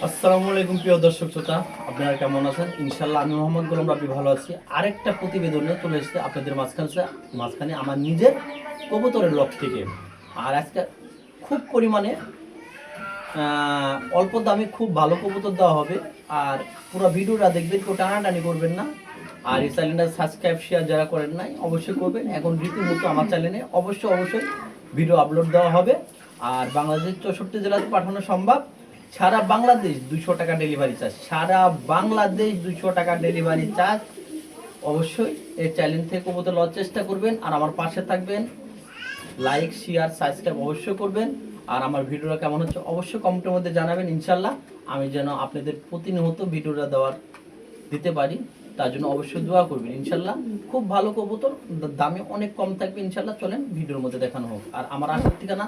আসসালামু আলাইকুম প্রিয় দর্শক শ্রোতা, আপনারা কেমন আছেন? ইনশাল্লাহ আমি মোহাম্মদ গোলাম রাব্বি ভালো আছি। আরেকটা প্রতিবেদনে চলে এসেছে আপনাদের মাঝখানে আমার নিজের কবুতরের লক থেকে। আর আজকে খুব পরিমাণে অল্প দামে খুব ভালো কবুতর দেওয়া হবে। আর পুরো ভিডিওটা দেখবেন, কেউ টানাটানি করবেন না। আর এই চ্যানেলটা সাবস্ক্রাইব শেয়ার যারা করেন নাই অবশ্যই করবেন। এখন রীতিমতো আমার চ্যানেলে অবশ্যই ভিডিও আপলোড দেওয়া হবে। আর বাংলাদেশের 64 জেলাতে পাঠানো সম্ভব। সারা বাংলাদেশ 200 টাকা ডেলিভারি চার্জ, সারা বাংলাদেশ 200 টাকা ডেলিভারি চার্জ। অবশ্যই এই চ্যানেল থেকে কবুতর লওয়ার চেষ্টা করবেন আর আমার পাশে থাকবেন। লাইক শেয়ার সাবস্ক্রাইব অবশ্যই করবেন। আর আমার ভিডিওটা কেমন হচ্ছে অবশ্যই কমেন্টের মধ্যে জানাবেন। ইনশাল্লাহ আমি যেন আপনাদের প্রতিনিয়ত ভিডিওটা দিতে পারি, তার জন্য অবশ্যই দোয়া করবেন। ইনশাল্লাহ খুব ভালো কবুতর, দামে অনেক কম থাকবে ইনশাল্লাহ। চলেন ভিডিওর মধ্যে দেখানো হোক। আর আমার আসার ঠিকানা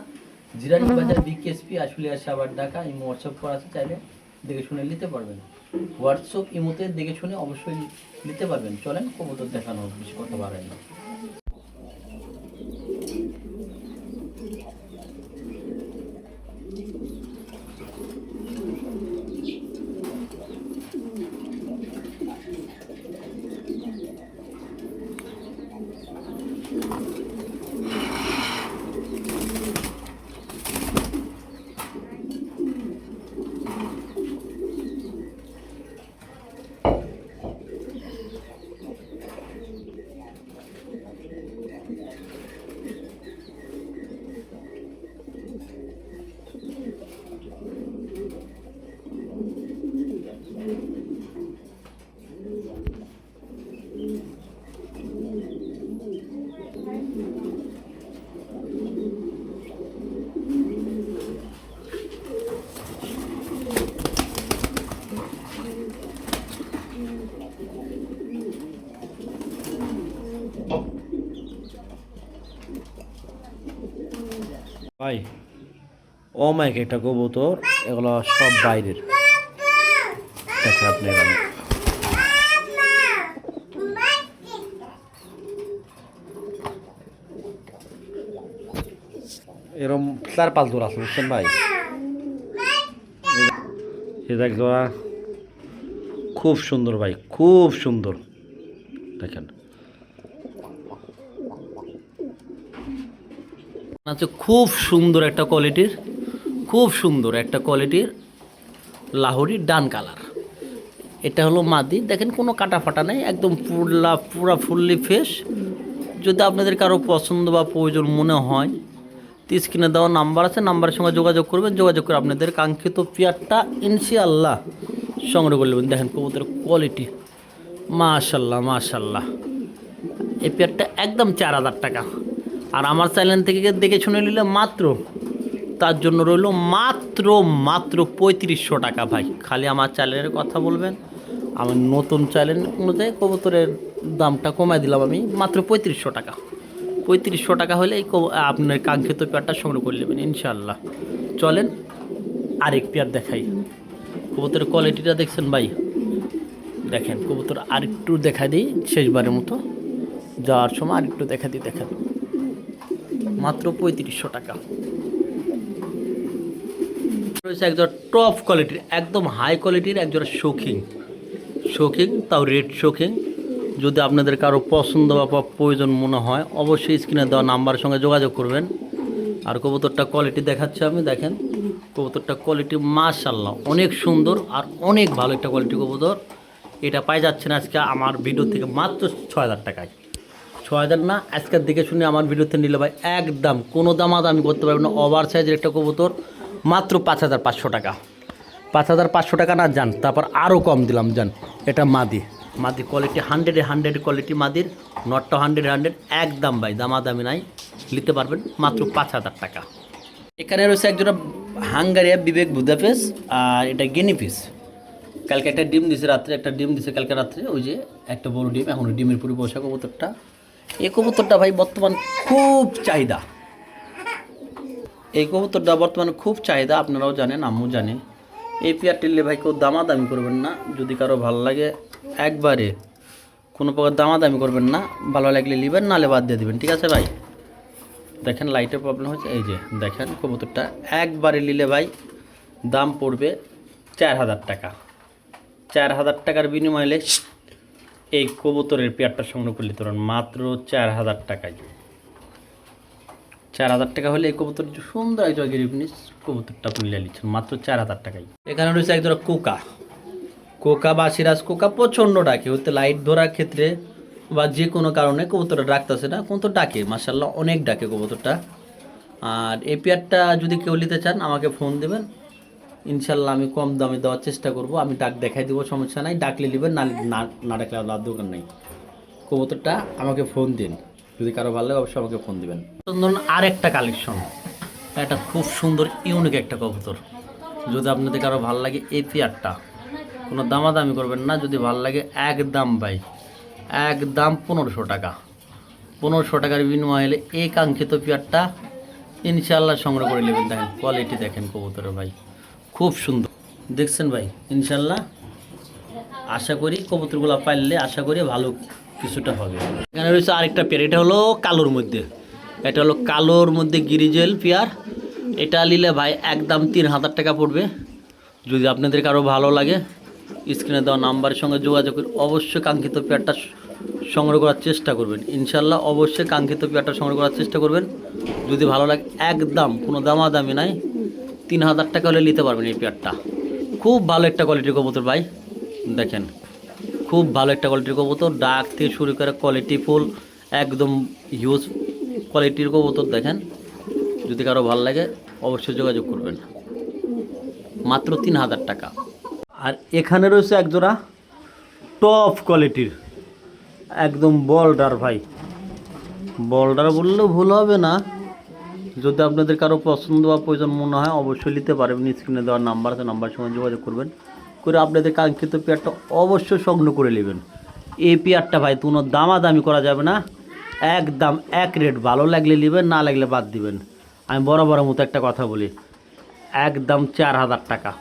জিরানি বাজার BKSP Ashulia Savar Dhaka. Imo WhatsApp করা আছে, চাইলে দেখে শুনে নিতে পারবেন। হোয়াটসঅ্যাপ ইমোতে দেখে শুনে অবশ্যই নিতে পারবেন। চলেন কবুতর দেখানো হোক, বেশি কথা বাড়াই না। ভাই অমাইক একটা কবুতর, এগুলো সব বাইরের। দেখেন আপনি এরকম 4-5 জোড়া আছে, বুঝছেন ভাই? এক জোড়া খুব সুন্দর ভাই, খুব সুন্দর। দেখেন আচ্ছা, খুব সুন্দর একটা কোয়ালিটির লাহোরি ডান কালার। এটা হলো মাদি। দেখেন কোনো কাটা ফাটা নেই, একদম পুরা ফুললি ফ্রেশ। যদি আপনাদের কারো পছন্দ বা প্রয়োজন মনে হয়, স্ক্রিনে দেওয়া নাম্বার আছে, নাম্বারের সঙ্গে যোগাযোগ করবেন। যোগাযোগ করে আপনাদের কাঙ্ক্ষিত পেয়ারটা ইনশাআল্লাহ সংগ্রহ করে নেবেন। দেখেন কবুতরের কোয়ালিটি, মাশাল্লাহ। এই পেয়ারটা একদম 4000 টাকা। আর আমার চ্যানেল থেকে দেখে শুনে নিলে তার জন্য রইল মাত্র 3500 টাকা। ভাই খালি আমার চ্যানেলের কথা বলবেন, আমার নতুন চ্যানেল অনুযায়ী কবুতরের দামটা কমায় দিলাম আমি, মাত্র 3500 টাকা। 3500 টাকা হলে এই আপনার কাঙ্ক্ষিত পেয়ারটা সংগ্রহ করে নেবেন ইনশাআল্লাহ। চলেন আরেক পেয়ার দেখাই। কবুতরের কোয়ালিটিটা দেখছেন ভাই? দেখেন কবুতর আরেকটু দেখা দিই শেষবারের মতো, যাওয়ার সময় আরেকটু দেখা দিই। দেখেন মাত্র 3500 টাকা। রয়েছে একজোড়া টপ কোয়ালিটির, একদম হাই কোয়ালিটির একজোড়া শৌখিন, তাও রেড শৌখিন। যদি আপনাদের কারো পছন্দ বা প্রয়োজন মনে হয় অবশ্যই স্ক্রিনে দেওয়া নাম্বারের সঙ্গে যোগাযোগ করবেন। আর কবুতরটা কোয়ালিটি দেখাচ্ছি আমি। দেখেন কবুতরটা কোয়ালিটি মাশাআল্লাহ অনেক সুন্দর আর অনেক ভালো একটা কোয়ালিটি কবুতর। এটা পাই যাচ্ছেন আজকে আমার ভিডিও থেকে মাত্র 6000 টাকায়। 6000 না, আজকের দিকে শুনে আমার ভিডিওতে নিলে ভাই একদম কোনো দামাদামি করতে পারবেন না। ওভার সাইজের একটা কবুতর মাত্র 5500 টাকা। 5500 টাকা না যান, তারপর আরও কম দিলাম যান। এটা মাদি কোয়ালিটি 100 কোয়ালিটি মাদির, নটটা 100 একদম ভাই দামাদামি নাই, নিতে পারবেন মাত্র 5000 টাকা। এখানে রয়েছে একজোড়া হাঙ্গারিয়া বিবেক বুদাপেস, আর এটা গিনিপিস। কালকে একটা ডিম দিছে, কালকে রাত্রে, ওই যে একটা বড় ডিম, এখন ডিমের পুরো বসা কবুতরটা। এই কবুতরটা ভাই বর্তমান খুব চাহিদা। আপনারাও জানেন, আমিও জানি। এই পেয়ারটি নিলে ভাই কেউ দামাদামি করবেন না। যদি কারো ভালো লাগে একবারে কোনো প্রকার দামাদামি করবেন না, ভালো লাগলে নেবেন, নাহলে বাদ দিয়ে দেবেন, ঠিক আছে ভাই? দেখেন লাইটের প্রবলেম হচ্ছে, এই যে দেখেন কবুতরটা একবারে নিলে ভাই দাম পড়বে 4,000 টাকা। 4,000 টাকার বিনিময়ে এই কবুতরের পেয়ারটা সংগ্রহ করে নিতে পারেন মাত্র 4,000 টাকায়। 4,000 টাকা হলে এই কবুতর সুন্দর একজন গিরিফিনিস কবুতরটা আপনি নিয়ে নিচ্ছেন মাত্র 4,000 টাকায়। এখানে রয়েছে একজোড়া কোকা। কোকা বা সিরাজ কোকা প্রচণ্ড ডাকে, হতে লাইট ধরার ক্ষেত্রে বা যে কোনো কারণে কবুতরটা ডাকতেছে না, কবুতর ডাকে মাশাআল্লাহ অনেক ডাকে কবুতরটা। আর এই পেয়ারটা যদি কেউ নিতে চান আমাকে ফোন দেবেন, ইনশাল্লাহ আমি কম দামে দেওয়ার চেষ্টা করব। আমি ডাক দেখাই দেবো, সমস্যা নাই। ডাকলে নেবেন, না ডাকলে আর দোকান নেই। কবুতরটা আমাকে ফোন দিন, যদি কারো ভালো লাগে অবশ্যই আমাকে ফোন দিবেন। ধরুন আরেকটা কালেকশন, এটা খুব সুন্দর ইউনিক একটা কবুতর। যদি আপনাদের কারো ভালো লাগে এই পেয়ারটা, কোনো দামাদামি করবেন না, যদি ভালো লাগে একদম ভাই একদম 1500 টাকা। 1500 টাকার বিনিময়ে হলে এই কাঙ্ক্ষিত পেয়ারটা ইনশাল্লাহ সংগ্রহ করে নেবেন। দেখেন কোয়ালিটি দেখেন কবুতরের ভাই, খুব সুন্দর দেখছেন ভাই। ইনশাল্লাহ আশা করি কবুতরগুলো পাইলে আশা করি ভালো কিছুটা হবে। এখানে রয়েছে আরেকটা পেয়ার, এটা হলো কালোর মধ্যে, এটা হলো কালোর মধ্যে গিরিজেল পেয়ার। এটা নিলে ভাই একদম 3,000 টাকা পড়বে। যদি আপনাদের কারো ভালো লাগে স্ক্রিনে দেওয়া নাম্বারের সঙ্গে যোগাযোগ করে অবশ্যই কাঙ্ক্ষিত পেয়ারটা সংগ্রহ করার চেষ্টা করবেন। ইনশাল্লাহ অবশ্যই কাঙ্ক্ষিত পেয়ারটা সংগ্রহ করার চেষ্টা করবেন। যদি ভালো লাগে একদম কোনো দামাদামি নাই, 3,000 টাকা হলে নিতে পারবেন এই পেয়ারটা। খুব ভালো একটা কোয়ালিটির কবুতর ভাই, দেখেন খুব ভালো একটা কোয়ালিটির কবুতর। ডাক থেকে শুরু করে কোয়ালিটি ফুল একদম হিউজ কোয়ালিটির কবুতর দেখেন। যদি কারো ভালো লাগে অবশ্যই যোগাযোগ করবেন, মাত্র 3,000 টাকা। আর এখানে রয়েছে একজোড়া টপ কোয়ালিটির একদম বল্ডার ভাই, বল্ডার বললেও ভুল হবে না। যদি আপনাদের কারো পছন্দ বা প্রয়োজন মনে হয় অবশ্যই নিতে পারবেন। স্ক্রিনে দেওয়ার নাম্বার আছে, নাম্বারের সঙ্গে যোগাযোগ করবেন, করে আপনাদের কাঙ্ক্ষিত পেয়ারটা অবশ্যই সংগ্রহ করে নেবেন। এই পেয়ারটা ভাই কোনো দামাদামি করা যাবে না, একদম এক রেট। ভালো লাগলে নেবেন, না লাগলে বাদ দিবেন। আমি বরাবর মতো একটা কথা বলি, একদম 4,000 টাকা।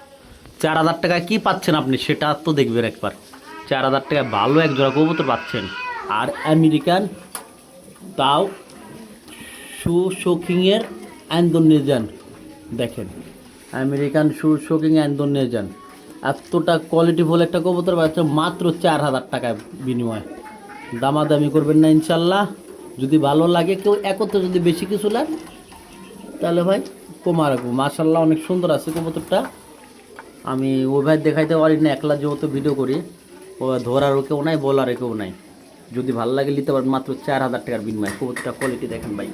4,000 টাকায় কী পাচ্ছেন আপনি সেটা তো দেখবেন একবার। 4,000 টাকায় ভালো এক জোড়া কবুতর পাচ্ছেন। আর আমেরিকান, তাও শোকিংয়ের ইন্দোনেশিয়ান, দেখেন আমেরিকান শোকিং ইন্দোনেশিয়ান, এতটা কোয়ালিটিফুল একটা কবুতর পাচ্ছে মাত্র 4,000 টাকায় বিনিময়ে। দামাদামি করবেন না ইনশাল্লাহ। যদি ভালো লাগে কেউ একত্রে, যদি বেশি কিছু লাগে তাহলে ভাই কমা রাখবো। মাশাল্লাহ অনেক সুন্দর আছে কবুতরটা। আমি ওই ভাই দেখাইতে পারি না, একলা যেহেতু ভিডিও করি, ও ধরারও কেউ নাই, বলারও কেউ নাই। যদি ভালো লাগে নিতে পারেন মাত্র 4,000 টাকার বিনিময়ে। কবুতরটা কোয়ালিটি দেখেন ভাই,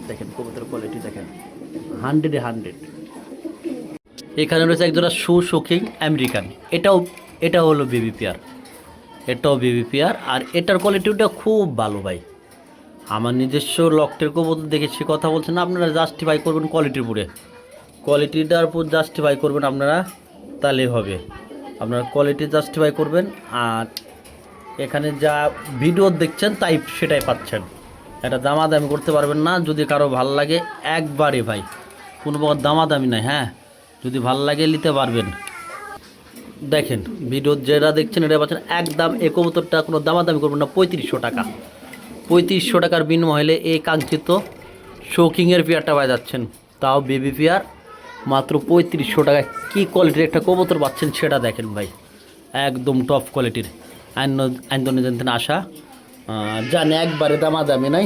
দেখেন কবুতরের কোয়ালিটি দেখেন, 100-এ 100। এখানে রয়েছে একজোড়া শোকিং আমেরিকান, এটাও হলো বেবি পেয়ার, এটাও বেবি পেয়ার। আর এটার কোয়ালিটিটা খুব ভালো ভাই। আমার নিজস্ব লকটের কবুতর দেখেছি, কথা বলছেন না, আপনারা জাস্টিফাই করবেন কোয়ালিটির উপরে, কোয়ালিটিটার উপর জাস্টিফাই করবেন আপনারা, তাহলেই হবে। আপনারা কোয়ালিটি জাস্টিফাই করবেন। আর এখানে যা ভিডিও দেখছেন তাই সেটাই পাচ্ছেন, এটা দামাদামি করতে পারবেন না। যদি কারো ভালো লাগে একবারে ভাই, কোনো প্রকার দামাদামি নাই। হ্যাঁ, যদি ভালো লাগে নিতে পারবেন। দেখেন ভিডিও যেটা দেখছেন এটা পাচ্ছেন একদম। এই কবুতরটা কোনো দামাদামি করবেন না, 3500 টাকা। 3500 টাকার বিনিময় হলে এই কাঙ্ক্ষিত শোকিংয়ের পেয়ারটা পাওয়া যাচ্ছেন, তাও বেবি পেয়ার, মাত্র 3500 টাকায়। কী কোয়ালিটির একটা কবুতর পাচ্ছেন সেটা দেখেন ভাই, একদম টপ কোয়ালিটির ইন্দোনেশিয়ান থেকে আসা। জানে একবারে দামাদামি নাই,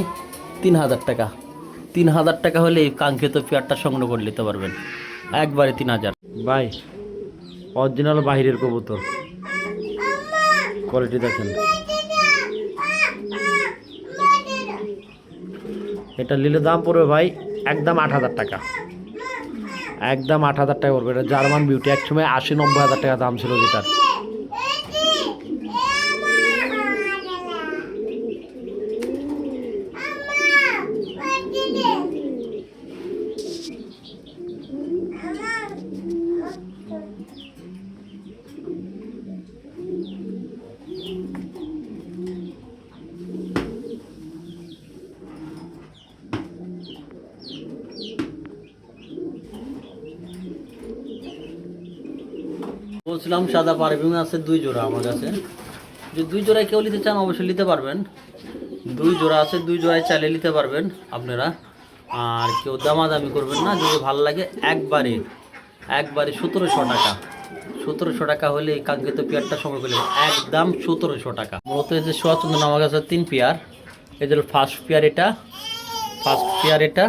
3,000 টাকা। 3,000 টাকা হলে এই কাঙ্ক্ষিত পেয়ারটা সংগ্রহ করে নিতে পারবেন, একবারে 3,000 ভাই। অরিজিনাল বাহিরের কবুতর, কোয়ালিটি দেখেন। এটা নিলে দাম পড়বে ভাই একদম 8,000 টাকা, একদম 8,000 টাকা পড়বে। এটা জার্মান বিউটি, একসময় 80-90 হাজার টাকা দাম ছিল যেটার। বলছিলাম সাদা পারফিউম আছে 2 জোড়া আমার কাছে। যে 2 জোড়ায় কেউ নিতে চান অবশ্যই নিতে পারবেন। 2 জোড়া আছে, 2 জোড়ায় চালিয়ে নিতে পারবেন আপনারা। আর কেউ দামাদামি করবেন না, যদি ভালো লাগে একবারে একবারে 1700 টাকা। 1700 টাকা হলে এই কাঙ্ক্ষিত পেয়ারটা সংগ্রহ করলে একদম 1700 টাকা। মূলত এই যে সোয়াচন্দন আমার কাছে 3 পেয়ার, এই যে ফার্স্ট পেয়ার এটা, ফার্স্ট পেয়ার এটা,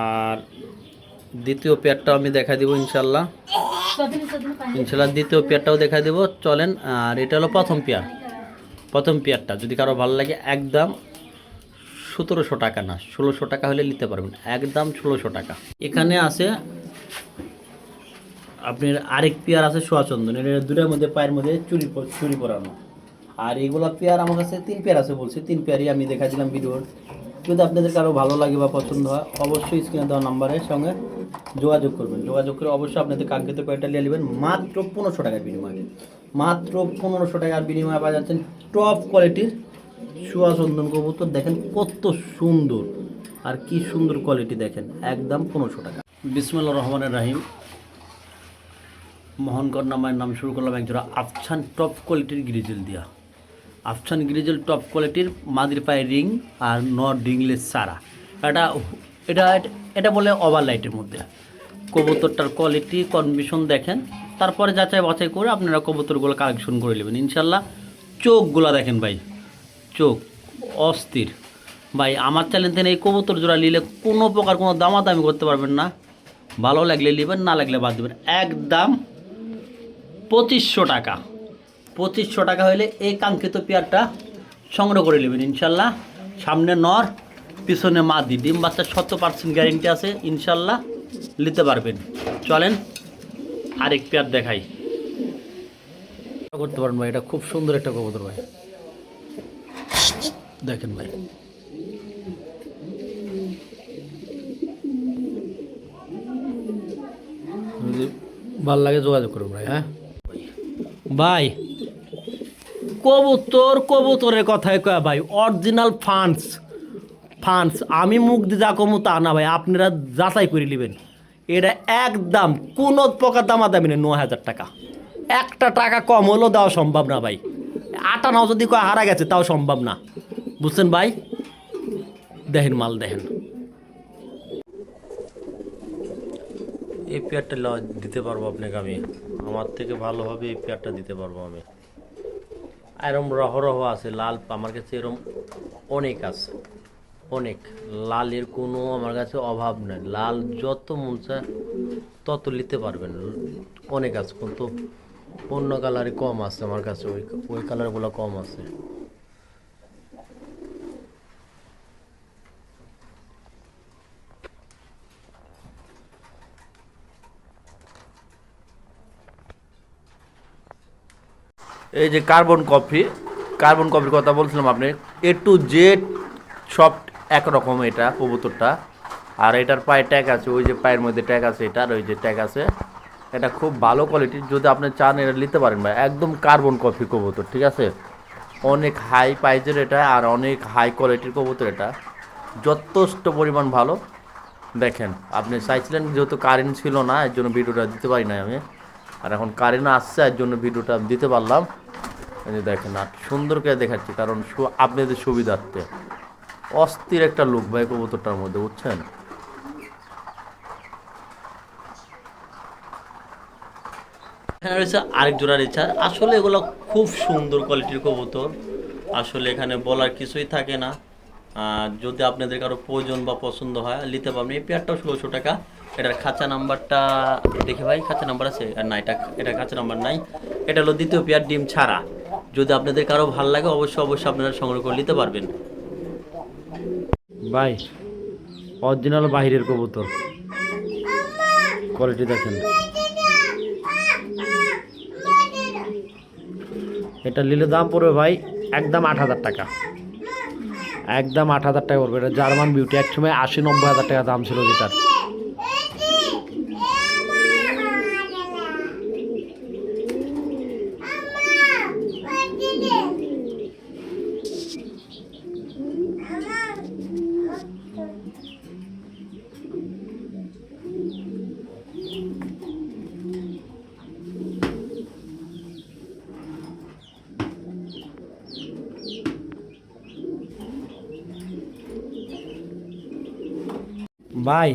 আর দ্বিতীয় পেয়ারটাও আমি দেখা দেবো ইনশাল্লাহ। ইনশাল্লাহ দ্বিতীয় পেয়ারটাও দেখা দেবো, চলেন। আর এটা হলো প্রথম পেয়ার। প্রথম পেয়ারটা যদি কারো ভালো লাগে একদম 1700 টাকা না, 1600 টাকা হলে নিতে পারবেন, একদম 1600 টাকা। এখানে আছে আপনার আরেক পেয়ার আছে সোয়াচন্দন, এটা দুটার মধ্যে পায়ের মধ্যে চুরি পরানো। আর এইগুলা পেয়ার আমার কাছে 3 পেয়ার আছে, বলছি 3 পেয়ারই আমি দেখা দিলাম ভিডিওর। যদি আপনাদের কারো ভালো লাগে বা পছন্দ হয় অবশ্যই স্ক্রিনে দেওয়া নাম্বারের সঙ্গে যোগাযোগ করবেন। যোগাযোগ করে অবশ্যই আপনাদের কাঙ্ক্ষিত পেয়ারটা নিয়ে নেবেন মাত্র 1500 টাকার বিনিময়ে। মাত্র 1500 টাকার বিনিময়ে পাওয়া যাচ্ছেন টপ কোয়ালিটির সোয়াচন্দন কবুতর। দেখেন কত সুন্দর, আর কি সুন্দর কোয়ালিটি দেখেন, একদম 1500 টাকা। বিসমিল্লাহির রহমানির রহিম। মোহনগড় নামের নাম শুরু করলাম একজোড়া আফছান টপ কোয়ালিটির গ্রিজেল দিয়া। আফছান গ্রিজেল টপ কোয়ালিটির, মাদির পায়ে রিং আর নট রিংলেস সারা। এটা এটা এটা বলে ওভার লাইটের মধ্যে। কবুতরটার কোয়ালিটি কন্ডিশন দেখেন, তারপরে যাচাই বাছাই করে আপনারা কবুতরগুলো কালেকশন করে নেবেন ইনশাল্লাহ। চোখগুলো দেখেন ভাই, চোখ অস্থির ভাই। আমার চ্যানেল থেকে এই কবুতর জোড়া নিলে কোনো প্রকার কোনো দামাদামি করতে পারবেন না। ভালো লাগলে নেবেন, না লাগলে বাদ দেবেন। একদম 2500 টাকা। 2500 টাকা হলে এই কাঙ্ক্ষিত পেয়ারটা সংগ্রহ করে নেবেন ইনশাল্লাহ। সামনে নর, পিছনে মাদি, ডিম বাচ্চা 100% গ্যারেন্টি আছে ইনশাল্লাহ, নিতে পারবেন। চলেন আরেক পেয়ার দেখাই, করতে পারেন ভাই। এটা খুব সুন্দর একটা কবুতর ভাই, দেখেন ভাই। যদি ভালো লাগে যোগাযোগ করুন ভাই। হ্যাঁ ভাই, কবুতরের কথাই কয়া ভাই, অরিজিনাল ফান্স আমি মুখ দিয়ে যা কমু তা না ভাই, আপনারা যাচাই করে নেবেন। এটা একদম কোনো প্রকার দামাদামি নেই, 9000 টাকা। একটা টাকা কম হলেও দেওয়া সম্ভব না ভাই। 58 যদি কয় হারা গেছে তাও সম্ভব না, বুঝছেন ভাই। দেখেন মাল দেখেন। এই পেয়ারটা দিতে পারবো আপনাকে আমি, আমার থেকে ভালোভাবে এই পেয়ারটা দিতে পারবো আমি। এরম রহ আছে লাল, আমার কাছে এরম অনেক আছে, অনেক লালের কোনো আমার কাছে অভাব নেই। লাল যত মন চায় তত নিতে পারবেন, অনেক আছে। কিন্তু অন্য কালারই কম আছে আমার কাছে, ওই কালারগুলো কম আছে। এই যে কার্বন কপির কথা বলছিলাম আপনি, A to Z সব একরকম এটা কবুতরটা। আর এটার পায়ে ট্যাগ আছে, ওই যে পায়ের মধ্যে ট্যাগ আছে, এটার ওই যে ট্যাগ আছে। এটা খুব ভালো কোয়ালিটির, যদি আপনি চান এটা নিতে পারেন ভাই। একদম কার্বন কপি কবুতর, ঠিক আছে। অনেক হাই প্রাইজের এটা, আর অনেক হাই কোয়ালিটির কবুতর এটা, যথেষ্ট পরিমাণ ভালো। দেখেন আপনি চাইছিলেন, যেহেতু কারেন্ট ছিল না এর জন্য ভিডিওটা দিতে পারি না আমি, আর এখন কারেন্ট আসছে এর জন্য ভিডিওটা দিতে পারলাম। এই যে দেখেন, আর সুন্দর করে দেখাচ্ছি কারণ আপনাদের সুবিধার্থে। অস্থির একটা লুক ভাই কবুতরটার মধ্যে, বুঝছেন। হ্যাঁ রয়েছে আরেক জোড়া রেচার। আসলে এগুলো খুব সুন্দর কোয়ালিটির কবুতর, আসলে এখানে বলার কিছুই থাকে না। যদি আপনাদের কারো প্রয়োজন বা পছন্দ হয় নিতে পারবেন। এই পেয়ারটাও 1600 টাকা। এটার খাঁচা নাম্বারটা দেখে ভাই, খাঁচা নাম্বার আছে আর না? এটা খাঁচা নাম্বার নাই। এটা হলো দ্বিতীয় পেয়ার, ডিম ছাড়া। যদি আপনাদের কারো ভালো লাগে অবশ্যই আপনারা সংগ্রহ করে নিতে পারবেন ভাই। অরিজিনাল বাহিরের কবুতর, কোয়ালিটি দেখেন। এটা নিলে দাম পড়বে ভাই একদম 8000 টাকা। একদম 8000 টাকা পড়বে। এটা জার্মান বিউটি, একসময় 80-90 হাজার টাকা দাম ছিল যেটার। ভাই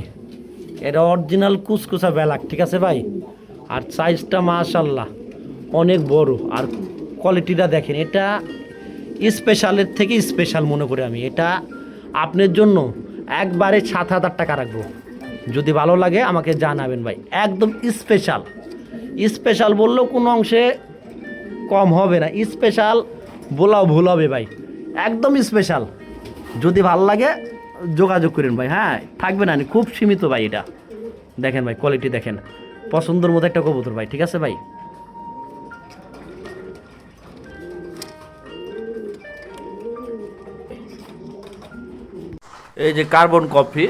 এটা অরিজিনাল কুচকুচা ব্ল্যাক, ঠিক আছে ভাই। আর সাইজটা মাশাল্লাহ অনেক বড়, আর কোয়ালিটিটা দেখেন, এটা স্পেশালের থেকে স্পেশাল মনে করি আমি। এটা আপনার জন্য একবারে 7,000 টাকা রাখবো, যদি ভালো লাগে আমাকে জানাবেন ভাই। একদম স্পেশাল, স্পেশাল বললেও কোনো অংশে কম হবে না, স্পেশাল বলাও ভুল হবে ভাই, একদম স্পেশাল। যদি ভালো লাগে যোগাযোগ করেন ভাই, হ্যাঁ থাকবে না, খুব সীমিত ভাই। এটা দেখেন ভাই, কোয়ালিটি দেখেন, পছন্দের মতো একটা কবুতর ভাই, ঠিক আছে ভাই। এই যে কার্বন কফি,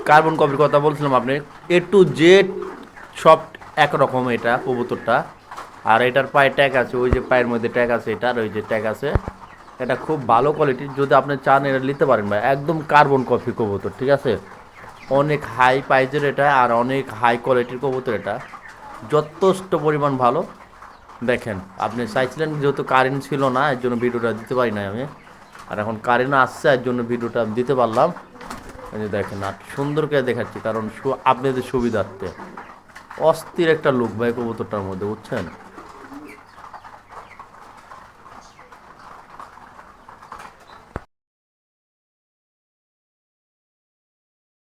কার্বন কফির কথা বলছিলাম আপনি, A to Z সব একরকম এটা কবুতরটা। আর এটার পায়ে ট্যাগ আছে, ওই যে পায়ের মধ্যে ট্যাগ আছে, এটার ওই যে ট্যাগ আছে। এটা খুব ভালো কোয়ালিটির, যদি আপনি চান এটা নিতে পারেন ভাই। একদম কার্বন কফি কবুতর, ঠিক আছে। অনেক হাই প্রাইজের এটা, আর অনেক হাই কোয়ালিটির কবুতর এটা, যথেষ্ট পরিমাণ ভালো। দেখেন আপনি চাইছিলেন, যেহেতু কারেন্ট ছিল না এর জন্য ভিডিওটা দিতে পারি না আমি, আর এখন কারেন্ট আসছে এর জন্য ভিডিওটা দিতে পারলাম। এই যে দেখেন, আর সুন্দর করে দেখাচ্ছি কারণ আপনাদের সুবিধার্থে। অস্থির একটা লুক ভাই কবুতরটার মধ্যে, বুঝছেন।